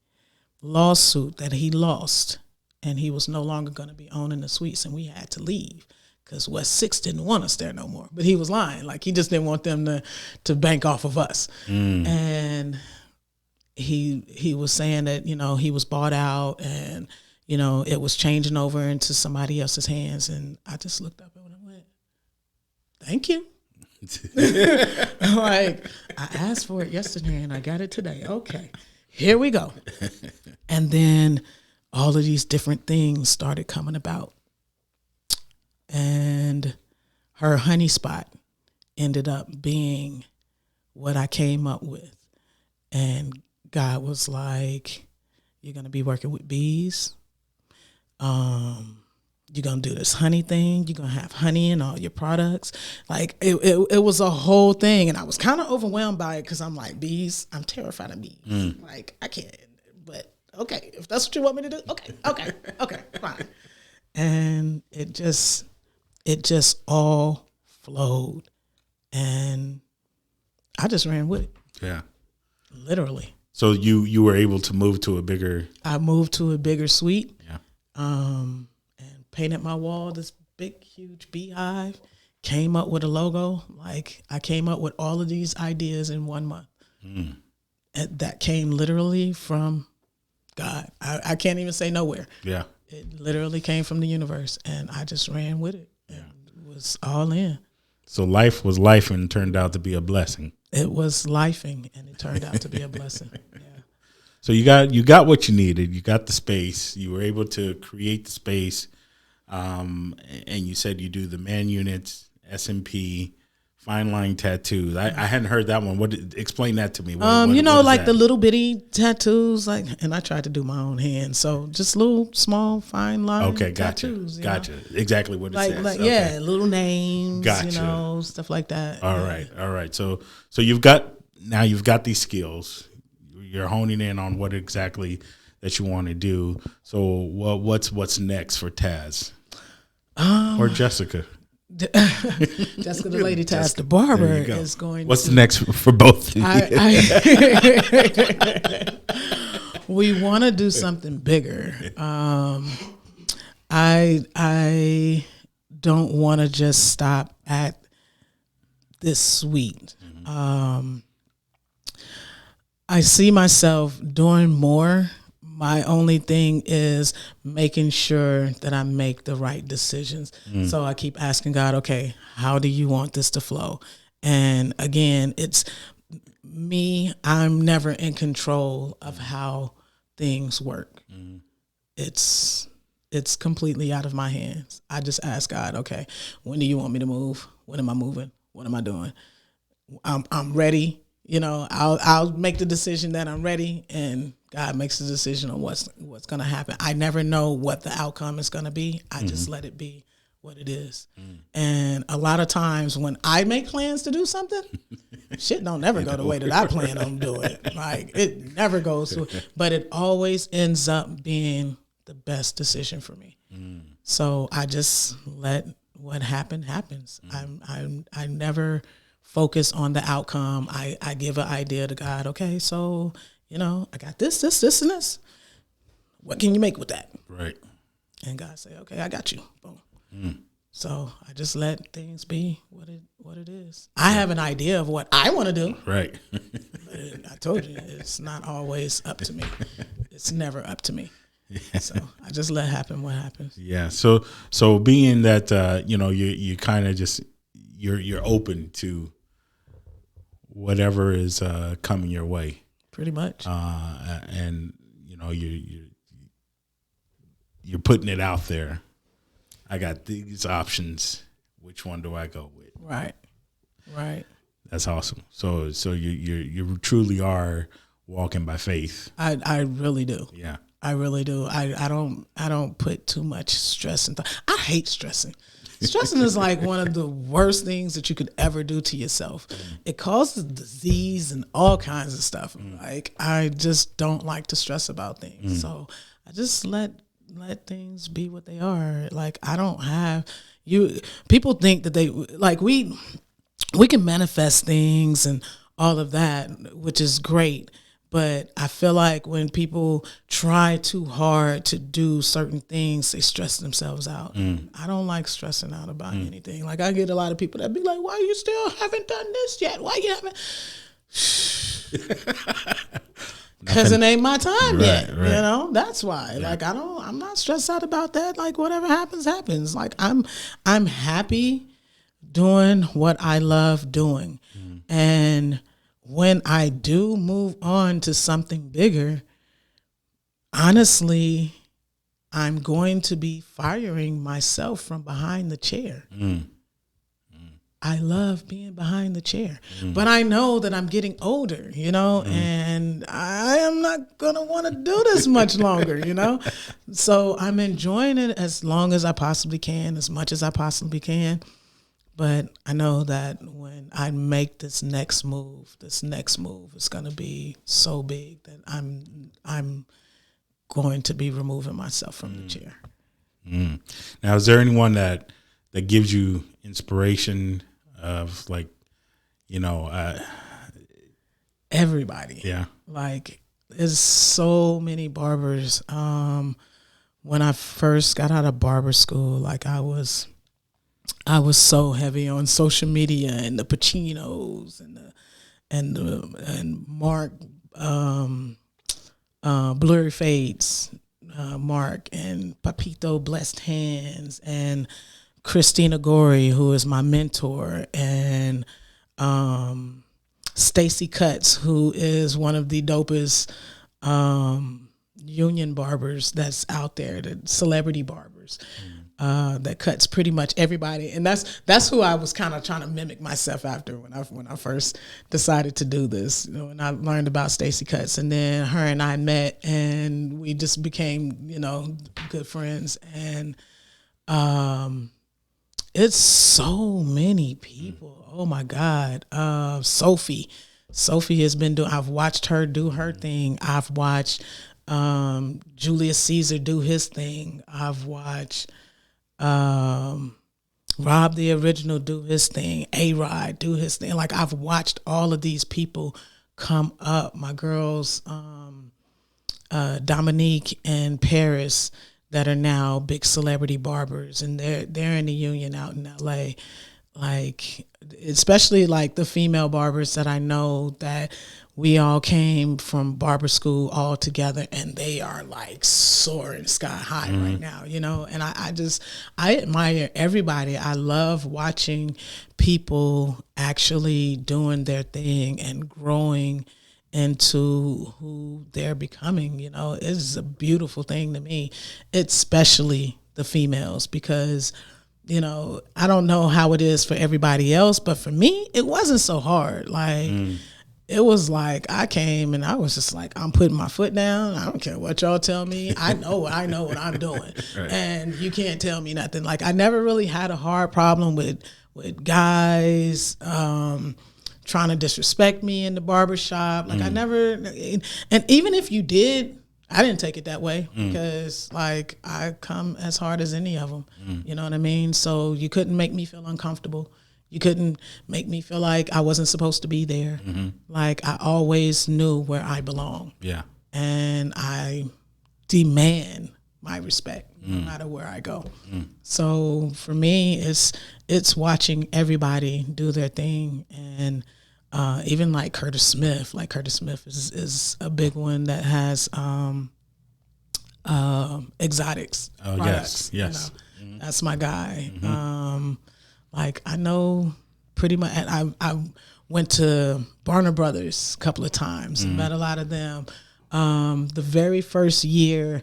lawsuit that he lost, and he was no longer going to be owning the suites, and we had to leave because West 6 didn't want us there no more. But he was lying. Like, he just didn't want them to bank off of us. And he was saying that, you know, he was bought out, and, you know, it was changing over into somebody else's hands. And I just looked up and I went, thank you. Like, I asked for it yesterday and I got it today. Okay, here we go. And then all of these different things started coming about. And her honey spot ended up being what I came up with. And God was like, you're going to be working with bees. You're going to do this honey thing. You're going to have honey in all your products. Like, it was a whole thing. And I was kind of overwhelmed by it because I'm like, bees, I'm terrified of bees. Like, I can't. But, okay, if that's what you want me to do, okay, fine. And it just all flowed. And I just ran with it. Yeah. Literally. So you were able to move to a bigger... I moved to a bigger suite. Yeah. And painted my wall this big, huge beehive. Came up with a logo. Like, I came up with all of these ideas in 1 month. And that came literally from God. I can't even say nowhere. Yeah. It literally came from the universe, and I just ran with it. And it was all in. So life was life and turned out to be a blessing. it was lifing, and it turned out to be a blessing. Yeah. So you got what you needed. You got the space. You were able to create the space, and you said you do the man units, SMP, fine line tattoos. I hadn't heard that one. Explain that to me. What like that? the little bitty tattoos, and I tried to do my own hand, so just little small fine line. Tattoos. Gotcha. Exactly what it says. Yeah, little names. Gotcha. Stuff like that. All right. So you've got these skills. You're honing in on what exactly that you want to do. So what's next for Tazz or Jessica? Jessica, the lady Tazz, the barber, is going. What's next for both of you? We want to do something bigger. I don't want to just stop at this suite. I see myself doing more. My only thing is making sure that I make the right decisions. So I keep asking God, okay, how do you want this to flow? And again, it's me. I'm never in control of how things work. It's completely out of my hands. I just ask God, okay, when do you want me to move? When am I moving? What am I doing? I'm ready. I'll make the decision that I'm ready, and God makes the decision on what's going to happen. I never know what the outcome is going to be. I just let it be what it is. And a lot of times when I make plans to do something, shit don't never go the way that I plan on doing it. Like, it never goes through. But it always ends up being the best decision for me. So I just let what happens. I never focus on the outcome. I give an idea to God. Okay, so I got this, and this. What can you make with that? Right. And God say, okay, I got you. Boom. So I just let things be what it is. I have an idea of what I want to do. Right. But I told you, it's not always up to me. It's never up to me. Yeah. So I just let happen what happens. Yeah. So being that you kind of just you're open to whatever is coming your way. Pretty much. And you're putting it out there. I got these options. Which one do I go with? Right. That's awesome. So you truly are walking by faith. I really do. Yeah. I really do. I don't put too much stress and I hate stressing. Stressing is like one of the worst things that you could ever do to yourself. It causes disease and all kinds of stuff. Like, I just don't like to stress about things. So I just let things be what they are. Like, I don't have people think that they like we can manifest things and all of that, which is great. But I feel like when people try too hard to do certain things, they stress themselves out. I don't like stressing out about anything. Like, I get a lot of people that be like, why you still haven't done this yet? Why you haven't? Because it ain't my time yet. Right. That's why. Yeah. Like, I'm not stressed out about that. Like, whatever happens, happens. Like, I'm happy doing what I love doing. And when I do move on to something bigger, honestly, I'm going to be firing myself from behind the chair. I love being behind the chair. But I know that I'm getting older, and I am not going to want to do this much longer, So I'm enjoying it as long as I possibly can, as much as I possibly can. But I know that when I make this next move is going to be so big that I'm going to be removing myself from the chair. Now, is there anyone that gives you inspiration of, like, everybody? Yeah. Like, there's so many barbers. When I first got out of barber school, like, I was so heavy on social media and the Pacinos and Mark Blurry Fades, Mark and Papito Blessed Hands and Christina Gorey, who is my mentor, and Stacy Cutts, who is one of the dopest union barbers that's out there, the celebrity barbers. That cuts pretty much everybody, and that's who I was kind of trying to mimic myself after when I first decided to do this. You know, and I learned about Stacy Cutts, and then her and I met, and we just became, you know, good friends. And it's so many people. Oh my God, Sophie has been doing. I've watched her do her thing. I've watched Julius Caesar do his thing. I've watched Rob the Original do his thing, A-Rod do his thing. Like, I've watched all of these people come up. My girls, Dominique and Paris, that are now big celebrity barbers, and they're in the union out in LA. Like, especially like the female barbers that I know, that we all came from Barber School all together, and they are like soaring sky high right now, you know. And I admire everybody. I love watching people actually doing their thing and growing into who they're becoming. You know, it's a beautiful thing to me, especially the females, because, you know, I don't know how it is for everybody else, but for me, it wasn't so hard. Like, it was like I came and I was just like, I'm putting my foot down. I don't care what y'all tell me. I know what I'm doing. Right. And you can't tell me nothing. Like, I never really had a hard problem with guys trying to disrespect me in the barbershop. Like, I never, and even if you did, I didn't take it that way, because like, I come as hard as any of them. You know what I mean? So you couldn't make me feel uncomfortable. You couldn't make me feel like I wasn't supposed to be there. Like, I always knew where I belong. Yeah. And I demand my respect no matter where I go. So for me, it's watching everybody do their thing. And even like Curtis Smith. Like, Curtis Smith is a big one that has exotics products. Yes. You know? That's my guy. Like, I know pretty much. I went to Barber Brothers a couple of times and met a lot of them. The very first year,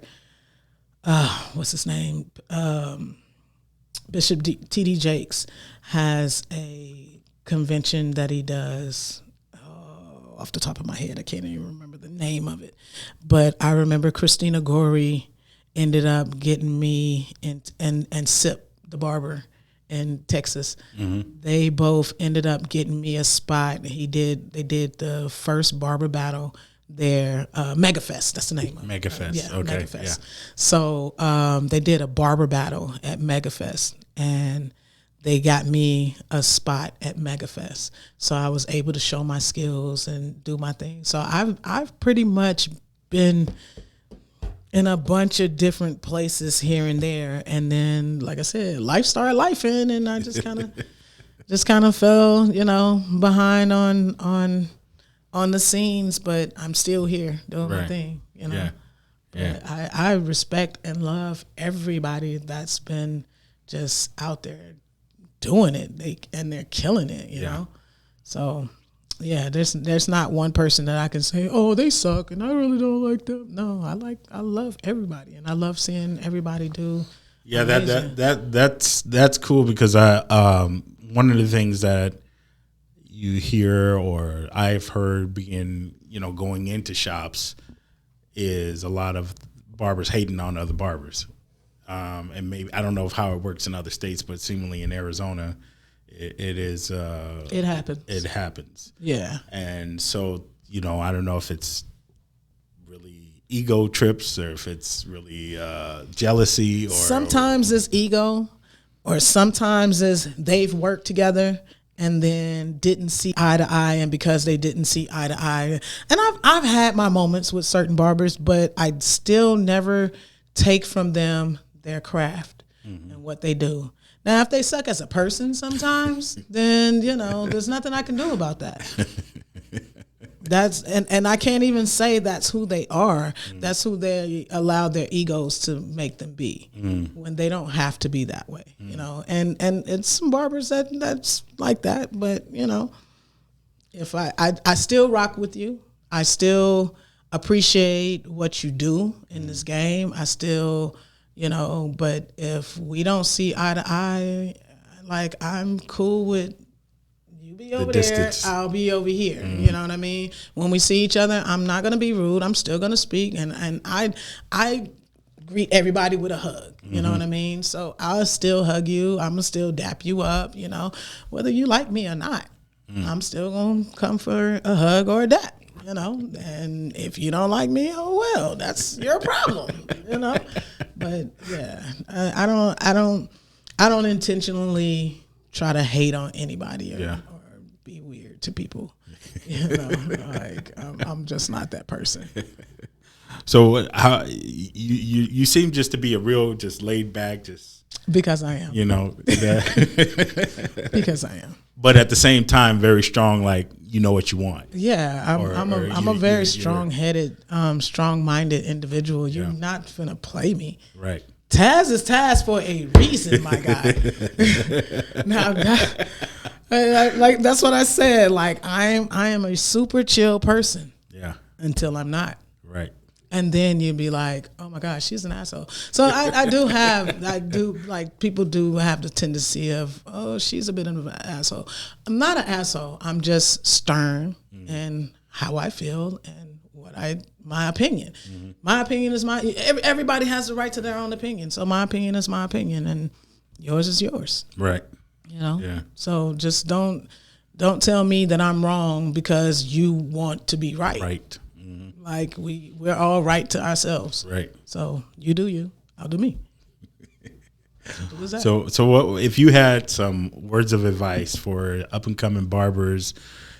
what's his name? Bishop T.D. Jakes has a convention that he does. Off the top of my head, I can't even remember the name of it. But I remember Christina Gorey ended up getting me and Sip, the barber in Texas. They both ended up getting me a spot. They did the first barber battle there, Megafest. That's the name of it. Megafest. Okay. Megafest. Yeah. So they did a barber battle at Megafest, and they got me a spot at Megafest. So I was able to show my skills and do my thing. So I've pretty much been in a bunch of different places here and there, and then, like I said, life started lifing, and I just kind of fell, you know, behind on the scenes, but I'm still here doing my thing, you know. Yeah. I respect and love everybody that's been just out there doing it, they're killing it, you know. So yeah, there's not one person that I can say, oh, they suck and I really don't like them. No, I love everybody, and I love seeing everybody do. Yeah, that's cool, because one of the things that you hear, or I've heard going into shops, is a lot of barbers hating on other barbers. And maybe, I don't know how it works in other states, but seemingly in Arizona, it is. It happens. It happens. Yeah. And so, I don't know if it's really ego trips or if it's really jealousy. Or sometimes it's ego, or sometimes it's they've worked together and then didn't see eye to eye, and because they didn't see eye to eye, and I've had my moments with certain barbers, but I still never take from them their craft and what they do. Now, if they suck as a person sometimes, then, there's nothing I can do about that. That's and I can't even say that's who they are. That's who they allow their egos to make them be when they don't have to be that way, And it's some barbers that's like that, but if I still rock with you. I still appreciate what you do in this game. I still, but if we don't see eye to eye, like I'm cool with you be over there, I'll be over here. You know what I mean? When we see each other, I'm not gonna be rude. I'm still gonna speak, and I greet everybody with a hug. You know what I mean? So I'll still hug you. I'm gonna still dap you up. Whether you like me or not, I'm still gonna come for a hug or a dap. And if you don't like me, oh well, that's your problem. But yeah, I don't intentionally try to hate on anybody or be weird to people. Like I'm just not that person. So how you seem just to be a real, just laid back, just because I am. Because I am. But at the same time, very strong. Like you know what you want. Yeah, I'm a very strong-headed, strong-minded individual. You're not finna play me. Right. Tazz is Tazz for a reason, my guy. Now, like that's what I said. Like I am a super chill person. Yeah. Until I'm not. Right. And then you'd be like, oh my gosh, she's an asshole. So people do have the tendency of, oh, she's a bit of an asshole. I'm not an asshole. I'm just stern in how I feel and my opinion. My opinion is everybody has the right to their own opinion. So my opinion is my opinion and yours is yours. Right. Yeah. So just don't tell me that I'm wrong because you want to be right. Right. Like we're all right to ourselves. Right. So you do you, I'll do me. So what if you had some words of advice for up and coming barbers,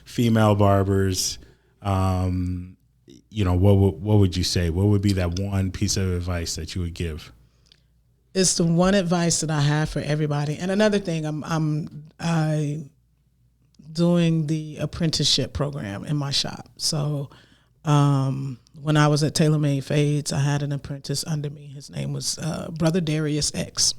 female barbers? What would you say? What would be that one piece of advice that you would give? It's the one advice that I have for everybody. And another thing, I'm doing the apprenticeship program in my shop. So when I was at TaylorMade Fades, I had an apprentice under me. His name was Brother Darius X.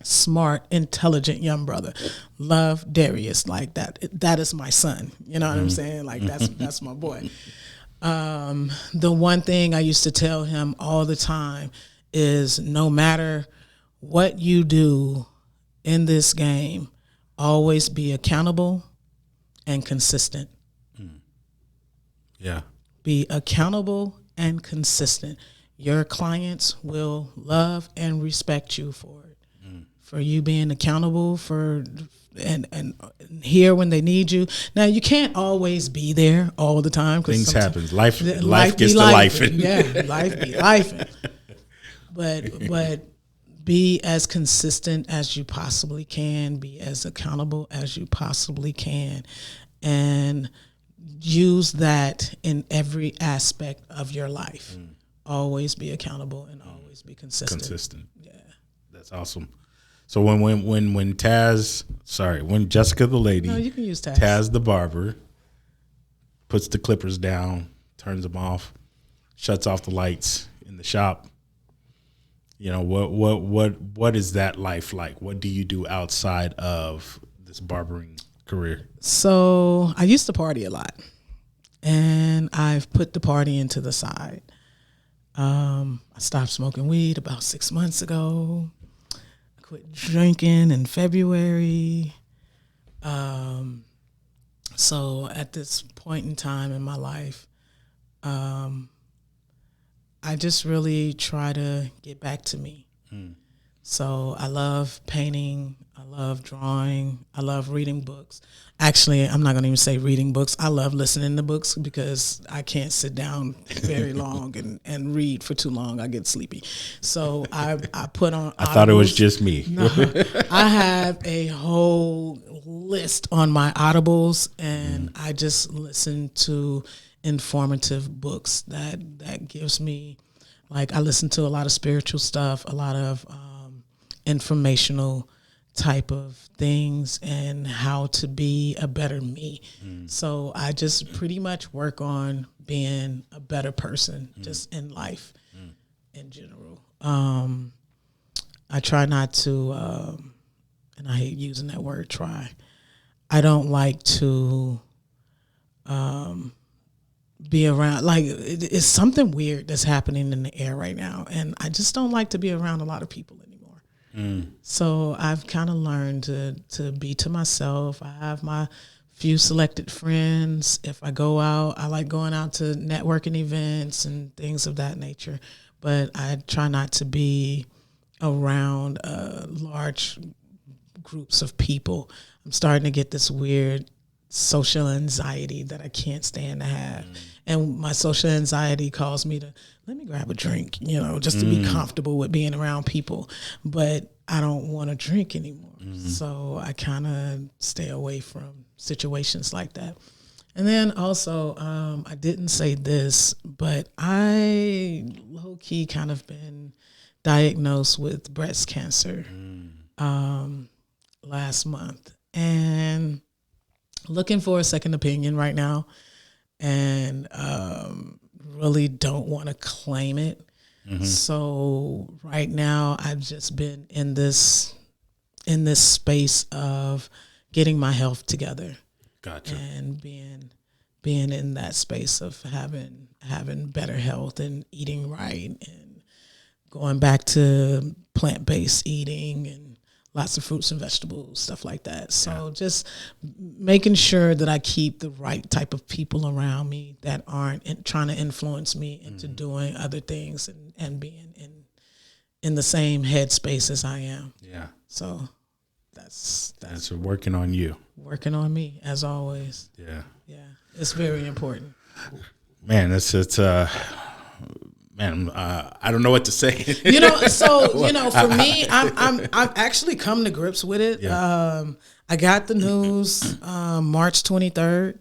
Smart, intelligent young brother. Love Darius like that. That is my son. You know what I'm saying? Like that's my boy. The one thing I used to tell him all the time is no matter what you do in this game, always be accountable and consistent. Yeah. Be accountable and consistent. Your clients will love and respect you for it. For you being accountable and here when they need you. Now you can't always be there all the time. Things happen. Life gets to lifing. Yeah, life be lifing. But be as consistent as you possibly can. Be as accountable as you possibly can, and use that in every aspect of your life. Always be accountable and always be consistent. Yeah, that's awesome. So when Jessica the lady, no, you can use Tazz. Tazz the barber, puts the clippers down, turns them off, shuts off the lights in the shop. What is that life like? What do you do outside of this barbering career? So I used to party a lot, and I've put the partying to the side. I stopped smoking weed about 6 months ago. Quit drinking in February. So at this point in time in my life, I just really try to get back to me. So I love painting. I love drawing. I love reading books. Actually, I'm not going to even say reading books. I love listening to books because I can't sit down very long and read for too long. I get sleepy. So I put on I thought it was just me. No, I have a whole list on my Audibles, and I just listen to informative books that gives me, like, I listen to a lot of spiritual stuff, a lot of informational type of things and how to be a better me. So I just pretty much work on being a better person just in life in general. I try not to, and I hate using that word try. I don't like to be around. Like, it's something weird that's happening in the air right now, and I just don't like to be around a lot of people anymore. So I've kind of learned to be to myself. I have my few selected friends. If I go out, I like going out to networking events and things of that nature, but I try not to be around large groups of people. I'm starting to get this weird social anxiety that I can't stand to have. And my social anxiety calls me to, let me grab a drink, just to be comfortable with being around people. But I don't want to drink anymore. So I kind of stay away from situations like that. And then also, I didn't say this, but I low-key kind of been diagnosed with breast cancer last month. And looking for a second opinion right now, and really don't want to claim it. So right now I've just been in this space of getting my health together. Gotcha. And being in that space of having better health and eating right and going back to plant-based eating and lots of fruits and vegetables, stuff like that. So just making sure that I keep the right type of people around me that aren't trying to influence me into doing other things and being in the same headspace as I am. Yeah. So that's working on you. Working on me, as always. Yeah. Yeah. It's very important. Man, Man, I don't know what to say. For me, I've actually come to grips with it. Yeah. I got the news March 23rd.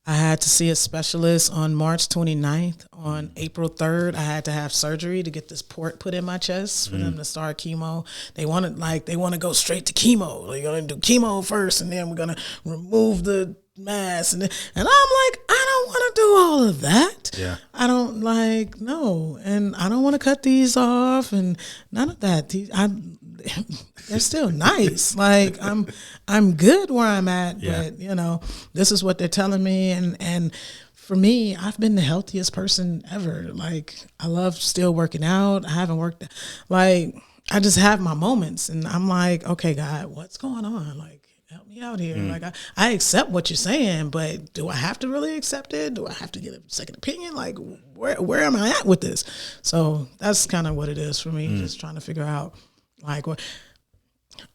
I had to see a specialist on March 29th. On April 3rd, I had to have surgery to get this port put in my chest for them to start chemo. They want to go straight to chemo. They're going to do chemo first, and then we're going to remove the mass. And I'm like, I don't want to do all of that. Yeah. I don't no. And I don't want to cut these off and none of that. They're still nice. Like I'm good where I'm at, but this is what they're telling me. And for me, I've been the healthiest person ever. Like, I love still working out. I haven't worked, I just have my moments, and I'm like, okay, God, what's going on? Like, help me out here. Like, I accept what you're saying, but do I have to really accept it? Do I have to get a second opinion? Like, where am I at with this? So that's kind of what it is for me, just trying to figure out, what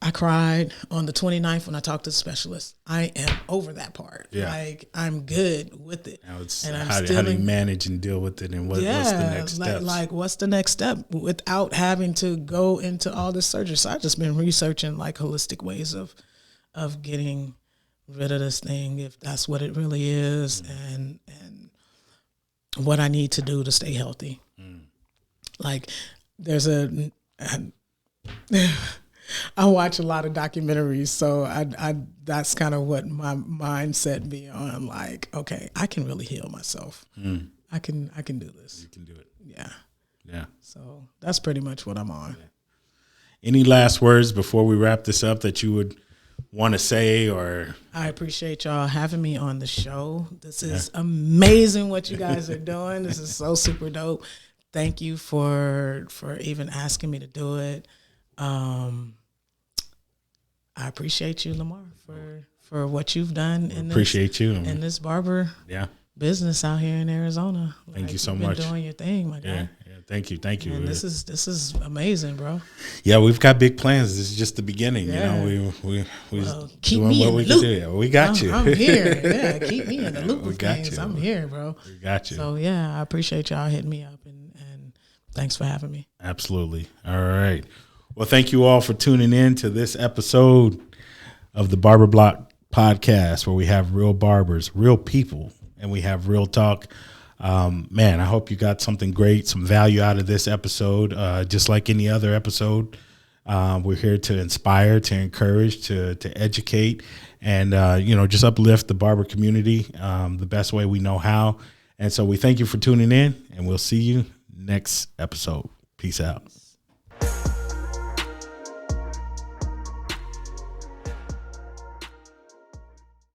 I cried on the 29th when I talked to the specialist. I am over that part. Yeah. I'm good with it. Now it's how do you manage and deal with it, and what's the next step? What's the next step without having to go into all this surgery? So I've just been researching holistic ways of getting rid of this thing, if that's what it really is, and what I need to do to stay healthy. There's I watch a lot of documentaries, so I that's kind of what my mind set me on. Like, okay, I can really heal myself. I can do this. You can do it. Yeah. So that's pretty much what I'm on. Yeah. Any last words before we wrap this up that you would want to say? Or I appreciate y'all having me on the show. This is amazing what you guys are doing. This is so super dope. Thank you for even asking me to do it. I appreciate you, Lamar, for what you've done in this barber business out here in Arizona. Thank you so much. You've been doing your thing, my guy. Yeah, thank you. And this is amazing, bro. Yeah, we've got big plans. This is just the beginning. Yeah. We keep doing me what in we the can loop. do. Yeah, we got you. I'm here. Yeah, keep me in the loop We of got things. you. I'm here, bro. We got you. So yeah, I appreciate y'all hitting me up, and thanks for having me. Absolutely. All right. Well, thank you all for tuning in to this episode of the Barber Block podcast, where we have real barbers, real people, and we have real talk. Man, I hope you got something great, some value out of this episode. Just like any other episode, we're here to inspire, to encourage, to educate, and just uplift the barber community the best way we know how. And so we thank you for tuning in, and we'll see you next episode. Peace out.